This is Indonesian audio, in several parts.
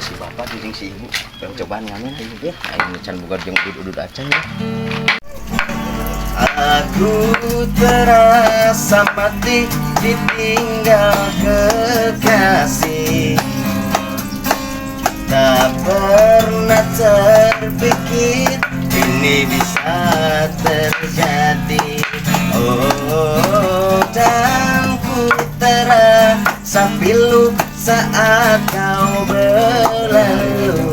si bapak jeung si ibu yang cobaan ngamen ayo ya ayo can bugar jeung udud acan ya. Aku terasa mati ditinggal kekasih, tak pernah terpikir ini bisa terjadi. Oh, dan ku terasa pilu saat kau berlalu,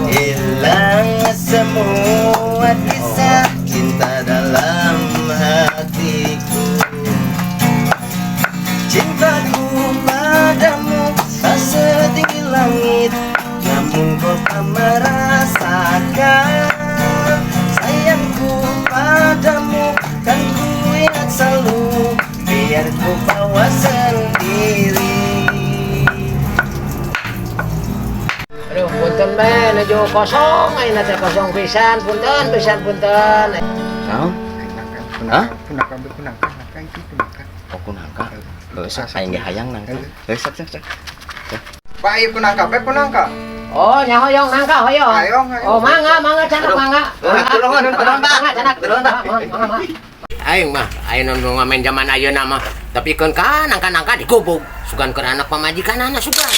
hilang semua kisah cinta dalam hatiku. Cintaku padamu tak setinggi langit, namun kau tak merasakan. Sayangku padamu kan ku ingat selalu, biar ku bawa sendiri. Aduh, punten men, nuju kosong, ayeuna teh kosong pisan, punten. Naon? Hah? Punaka itu punaka. Oh kunangka. Geus aing ge hayang nangka. Geus sak. Pak ieu punaka, pe punaka. Oh, nya hoyong nangka hoyong. Hoyong. Oh, mangga canak mangga. Mangga canak. Aing mah, ayeuna nu ngamen zaman ayeuna mah, tapi keun ka nangka-nangka digubuk. Sugan keur anak pamajikanana sugan.